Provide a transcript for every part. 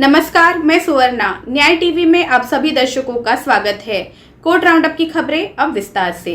नमस्कार, मैं सुवर्णा। न्याय टीवी में आप सभी दर्शकों का स्वागत है। कोर्ट राउंडअप की खबरें अब विस्तार से।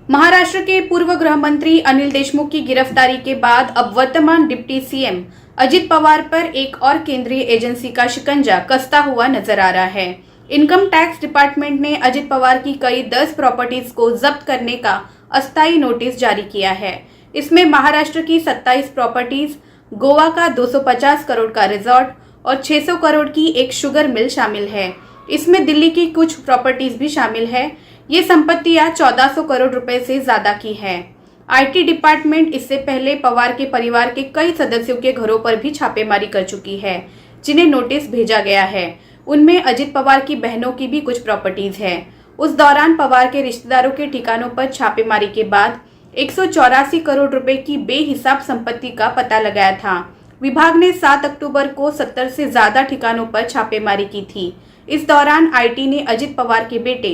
महाराष्ट्र के पूर्व गृह मंत्री अनिल देशमुख की गिरफ्तारी के बाद अब वर्तमान डिप्टी सीएम अजित पवार पर एक और केंद्रीय एजेंसी का शिकंजा कसता हुआ नजर आ रहा है। इनकम टैक्स डिपार्टमेंट ने अजित पवार की कई 10 प्रॉपर्टीज को जब्त करने का अस्थायी नोटिस जारी किया है। इसमें महाराष्ट्र की 27 प्रॉपर्टीज, गोवा का 250 करोड़ का रिजॉर्ट और 600 करोड़ की एक शुगर मिल शामिल है। इसमें दिल्ली की कुछ प्रॉपर्टीज भी शामिल है। ये संपत्तियां 1400 करोड़ रुपए से ज्यादा की है। आईटी डिपार्टमेंट इससे पहले पवार के परिवार के कई सदस्यों के घरों पर भी छापेमारी कर चुकी है, जिन्हें नोटिस भेजा गया है। उनमें अजित पवार की बहनों की भी कुछ प्रॉपर्टीज है। उस दौरान पवार के रिश्तेदारों के ठिकानों पर छापेमारी के बाद 184 करोड़ रुपए की बेहिसाब संपत्ति का पता लगाया था। विभाग ने 7 अक्टूबर को 70 से ज्यादा ठिकानों पर छापेमारी की थी। इस दौरान आईटी ने अजित पवार के बेटे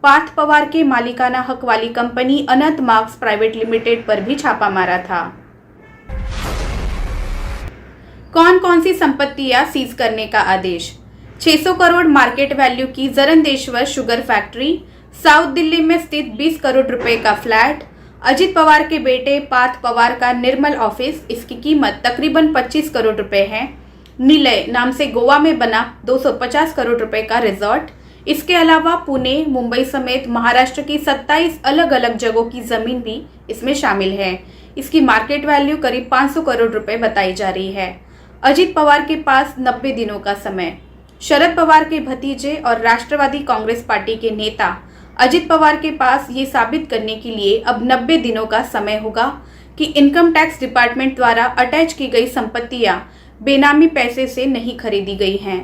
पार्थ पवार के मालिकाना हक वाली कंपनी अनंत मार्क्स प्राइवेट लिमिटेड पर भी छापा मारा था। कौन कौन सी संपत्तियां सीज करने का आदेश? 600 करोड़ मार्केट वैल्यू की Jarandeshwar sugar factory, south Delhi में स्थित 20 करोड़ रुपए का फ्लैट, अजित पवार के बेटे पार्थ पवार का निर्मल ऑफिस, इसकी कीमत तकरीबन 25 करोड़ रुपए है। निलय नाम से गोवा में बना 250 करोड़ रुपए का रिजॉर्ट। इसके अलावा पुणे, मुंबई समेत महाराष्ट्र की 27 अलग अलग जगहों की जमीन भी इसमें शामिल है। इसकी मार्केट वैल्यू करीब 500 करोड़ रुपए बताई जा रही है। अजित पवार के पास 90 दिनों का समय। शरद पवार के भतीजे और राष्ट्रवादी कांग्रेस पार्टी के नेता अजित पवार के पास ये साबित करने के लिए अब 90 दिनों का समय होगा कि इनकम टैक्स डिपार्टमेंट द्वारा अटैच की गई संपत्तियां बेनामी पैसे से नहीं खरीदी गई हैं।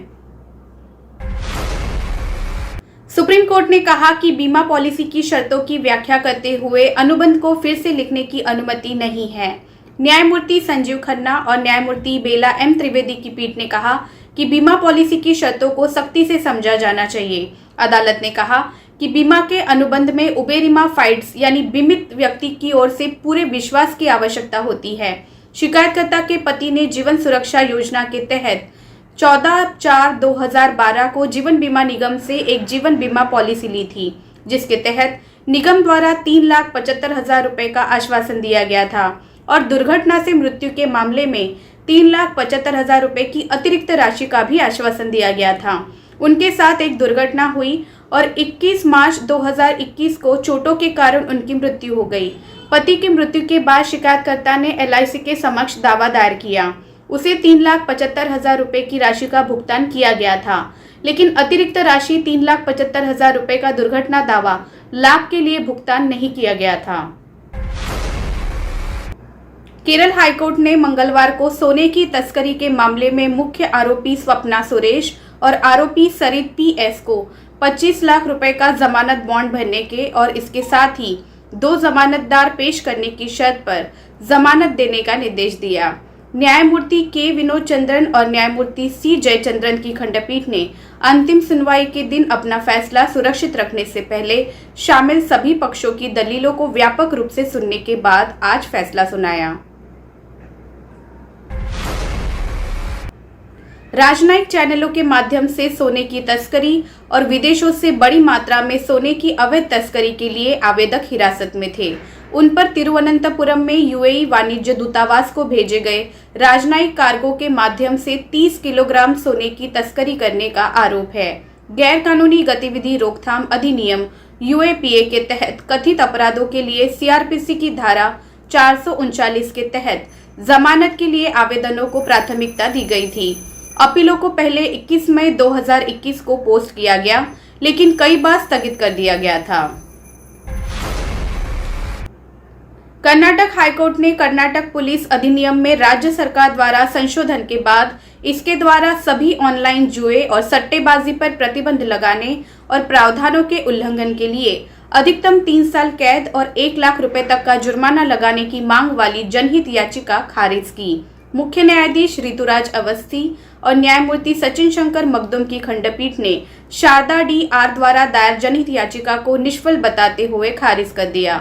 सुप्रीम कोर्ट ने कहा कि बीमा पॉलिसी की शर्तों की व्याख्या करते हुए अनुबंध को फिर से लिखने की अनुमति नहीं है। न्यायमूर्ति संजीव खन्ना और न्यायमूर्ति बेला एम त्रिवेदी की पीठ ने कहा कि बीमा पॉलिसी की शर्तों को सख्ती से समझा जाना चाहिए। अदालत ने कहा कि बीमा के अनुबंध में उबेरिमा फाइड्स यानी बीमित व्यक्ति की ओर से पूरे विश्वास की आवश्यकता होती है। शिकायतकर्ता के पति ने जीवन सुरक्षा योजना के तहत 14/4/2012 को जीवन बीमा निगम से एक जीवन बीमा पॉलिसी ली थी, जिसके तहत निगम द्वारा 3,75,000 रुपए का आश्वासन दिया गया था और दुर्घटना से मृत्यु के मामले में 3,75,000 रुपए की अतिरिक्त राशि का भी आश्वासन दिया गया था। उनके साथ एक दुर्घटना हुई और 21 मार्च 2021 को चोटों के कारण उनकी मृत्यु हो गई। पति की मृत्यु के बाद शिकायतकर्ता ने एलआईसी के समक्ष दावा दायर किया। उसे 3,75,000 रुपए की राशि का भुगतान किया गया था, लेकिन अतिरिक्त राशि 3,75,000 रुपए का दुर्घटना दावा लाभ के लिए भुगतान नहीं किया गया था। केरल हाईकोर्ट ने मंगलवार को सोने की तस्करी के मामले में मुख्य आरोपी स्वप्ना सुरेश और आरोपी सरित पीएस को 25 लाख रुपए का जमानत बॉन्ड भरने के और इसके साथ ही 2 जमानतदार पेश करने की शर्त पर जमानत देने का निर्देश दिया। न्यायमूर्ति के विनोद चंद्रन और न्यायमूर्ति सी जयचंद्रन की खंडपीठ ने अंतिम सुनवाई के दिन अपना फैसला सुरक्षित रखने से पहले शामिल सभी पक्षों की दलीलों को व्यापक रूप से सुनने के बाद आज फैसला सुनाया। राजनयिक चैनलों के माध्यम से सोने की तस्करी और विदेशों से बड़ी मात्रा में सोने की अवैध तस्करी के लिए आवेदक हिरासत में थे। उन पर तिरुवनंतपुरम में यूएई वाणिज्य दूतावास को भेजे गए राजनयिक कार्गो के माध्यम से 30 किलोग्राम सोने की तस्करी करने का आरोप है। गैर कानूनी गतिविधि रोकथाम अधिनियम यूएपीए के तहत कथित अपराधों के लिए सीआरपीसी की धारा 439 के तहत जमानत के लिए आवेदनों को प्राथमिकता दी गई थी। अपीलों को पहले 21 मई 2021 को पोस्ट किया गया, लेकिन कई बार स्थगित कर दिया गया था। कर्नाटक हाईकोर्ट ने कर्नाटक पुलिस अधिनियम में राज्य सरकार द्वारा संशोधन के बाद इसके द्वारा सभी ऑनलाइन जुए और सट्टेबाजी पर प्रतिबंध लगाने और प्रावधानों के उल्लंघन के लिए अधिकतम 3 साल कैद और 1 लाख रुपए तक का जुर्माना लगाने की मांग वाली जनहित याचिका खारिज की। मुख्य न्यायाधीश ऋतुराज अवस्थी और न्यायमूर्ति सचिन शंकर मकदुम की खंडपीठ ने शारदा डी आर द्वारा दायर जनहित याचिका को निष्फल बताते हुए खारिज कर दिया।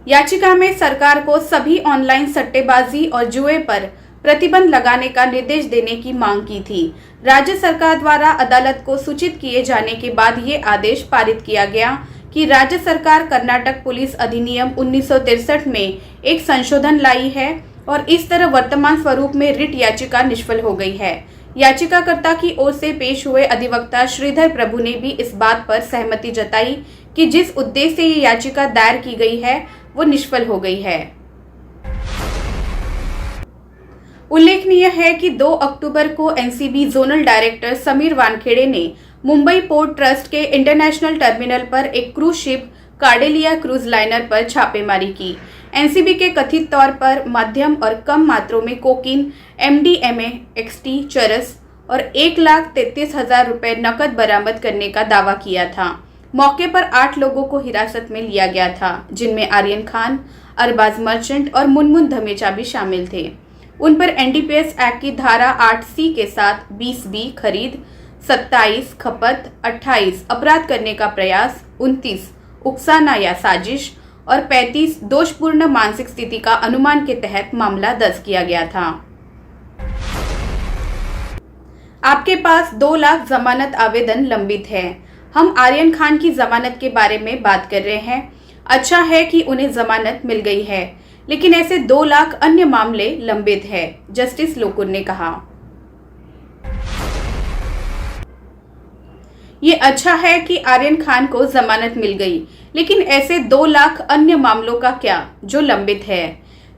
याचिका में सरकार को सभी ऑनलाइन सट्टेबाजी और जुए पर प्रतिबंध लगाने का निर्देश देने की मांग की थी। राज्य सरकार द्वारा अदालत को सूचित किए जाने के बाद ये आदेश पारित किया गया कि राज्य सरकार कर्नाटक पुलिस अधिनियम 1963 में एक संशोधन लाई है और इस तरह वर्तमान स्वरूप में रिट याचिका निष्फल हो गई है। याचिकाकर्ता की ओर से पेश हुए अधिवक्ता श्रीधर प्रभु ने भी इस बात पर सहमति जताई कि जिस उद्देश्य से ये याचिका दायर की गई है वो निष्फल हो गई है। उल्लेखनीय है कि 2 अक्टूबर को NCB zonal director Sameer Wankhede ने मुंबई पोर्ट ट्रस्ट के इंटरनेशनल टर्मिनल पर एक क्रूज शिप कार्डेलिया क्रूज लाइनर पर छापेमारी की। एनसीबी के कथित तौर पर मध्यम और कम मात्रों में कोकीन, एमडीएमए, एक्सटी, चरस और 1,33,000 रुपए नकद बरामद करने का दावा किया था। मौके पर 8 लोगों को हिरासत में लिया गया था, जिनमें आर्यन खान, अरबाज मर्चेंट और मुनमुन धमेचा भी शामिल थे। उन पर एनडीपीएस एक्ट की धारा 8C के साथ 20B खरीद, 27 खपत, 28 अपराध करने का प्रयास, 29 उकसाना या साजिश और 35 दोषपूर्ण मानसिक स्थिति का अनुमान के तहत मामला दर्ज किया गया था। आपके पास 2 लाख जमानत आवेदन लंबित है। हम आर्यन खान की जमानत के बारे में बात कर रहे हैं। अच्छा है कि उन्हें जमानत मिल गई है, लेकिन ऐसे 2 लाख अन्य मामले लंबित है, जस्टिस लोकुर ने कहा। ये अच्छा है कि आर्यन खान को जमानत मिल गई, लेकिन ऐसे 2 लाख अन्य मामलों का क्या जो लंबित है।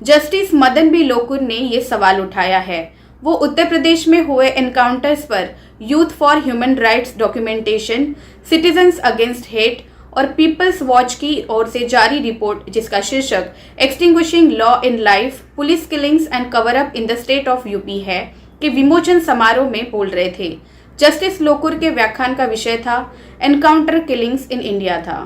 जस्टिस मदन बी लोकुर ने ये सवाल उठाया है। वो उत्तर प्रदेश में हुए एनकाउंटर्स पर youth for human rights documentation, citizens against hate और पीपल्स वॉच की ओर से जारी रिपोर्ट जिसका शीर्षक extinguishing law in life, police killings and cover up in the state of UP है के विमोचन समारोह में बोल रहे थे। जस्टिस लोकुर के व्याख्यान का विषय था एनकाउंटर किलिंग्स इन इंडिया था।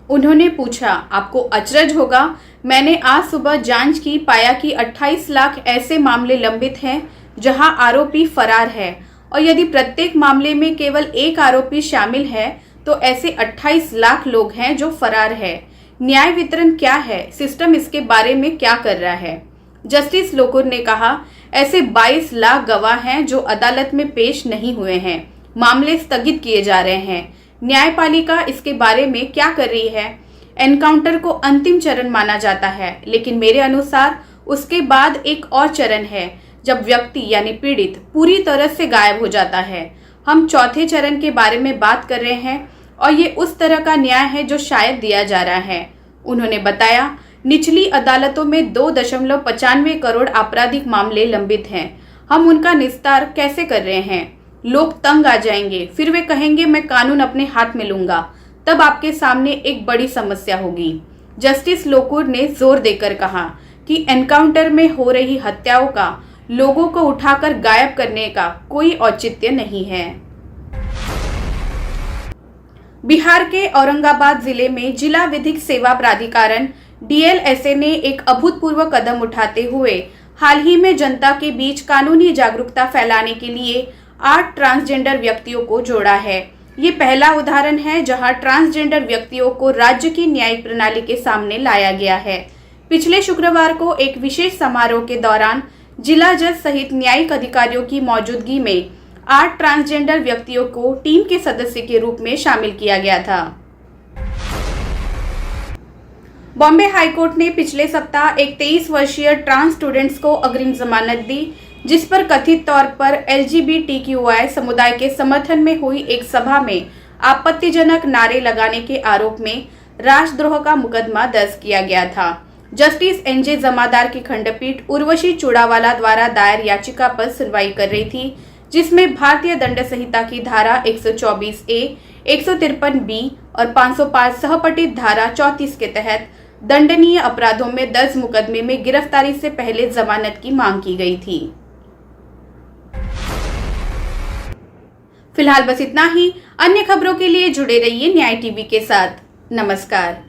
उन्होंने पूछा, आपको अचरज होगा, मैंने आज सुबह जांच की, पाया कि 28 लाख ऐसे मामले लंबित हैं जहां आरोपी फरार है और यदि प्रत्येक मामले में केवल एक आरोपी शामिल है तो ऐसे 28 लाख लोग हैं जो फरार है। न्याय वितरण क्या है, सिस्टम इसके बारे में क्या कर रहा है। जस्टिस लोकुर ने कहा, ऐसे 22 लाख गवाह हैं जो अदालत में पेश नहीं हुए हैं, मामले स्थगित किए जा रहे हैं। न्यायपालिका इसके बारे में क्या कर रही है। एनकाउंटर को अंतिम चरण माना जाता है, लेकिन मेरे अनुसार उसके बाद एक और चरण है जब व्यक्ति यानी पीड़ित पूरी तरह से गायब हो जाता है। हम चौथे चरण के बारे में बात कर रहे हैं और ये उस तरह का न्याय है जो शायद दिया जा रहा है। उन्होंने बताया, निचली अदालतों में 2.95 करोड़ आपराधिक मामले लंबित हैं। हम उनका निस्तार कैसे कर रहे हैं। लोग तंग आ जाएंगे, फिर वे कहेंगे मैं कानून अपने हाथ में लूंगा, तब आपके सामने एक बड़ी समस्या होगी। जस्टिस लोकुर ने जोर देकर कहा कि एनकाउंटर में हो रही हत्याओं का लोगों को उठाकर गायब करने का कोई औचित्य नहीं है। बिहार के औरंगाबाद जिले में जिला विधिक सेवा प्राधिकरण DLSA ने एक अभूतपूर्व कदम उठाते हुए हाल ही में जनता के बीच कानूनी जागरूकता फैलाने के लिए 8 ट्रांसजेंडर व्यक्तियों को जोड़ा है। ये पहला उदाहरण है जहां ट्रांसजेंडर व्यक्तियों को राज्य की न्यायिक प्रणाली के सामने लाया गया है। पिछले शुक्रवार को एक विशेष समारोह के दौरान जिला जज सहित न्यायिक अधिकारियों की मौजूदगी में 8 ट्रांसजेंडर व्यक्तियों को टीम के सदस्य के रूप में शामिल किया गया था। बॉम्बे हाईकोर्ट ने पिछले सप्ताह एक 23 वर्षीय ट्रांस स्टूडेंट्स को अग्रिम जमानत दी, जिस पर कथित तौर पर LGBTQI समुदाय के समर्थन में हुई एक सभा में आपत्तिजनक नारे लगाने के आरोप में राष्ट्रद्रोह का मुकदमा दर्ज किया गया था। जस्टिस NJ जमादार की खंडपीठ उर्वशी चूड़ावाला द्वारा दायर याचिका पर सुनवाई कर रही थी, जिसमें भारतीय दंड संहिता की धारा 124A, 153B और 505 सहपठित धारा 34 के तहत दंडनीय अपराधों में दर्ज मुकदमे में गिरफ्तारी से पहले जमानत की मांग की गई थी। फिलहाल बस इतना ही। अन्य खबरों के लिए जुड़े रहिए न्याय टीवी के साथ। नमस्कार।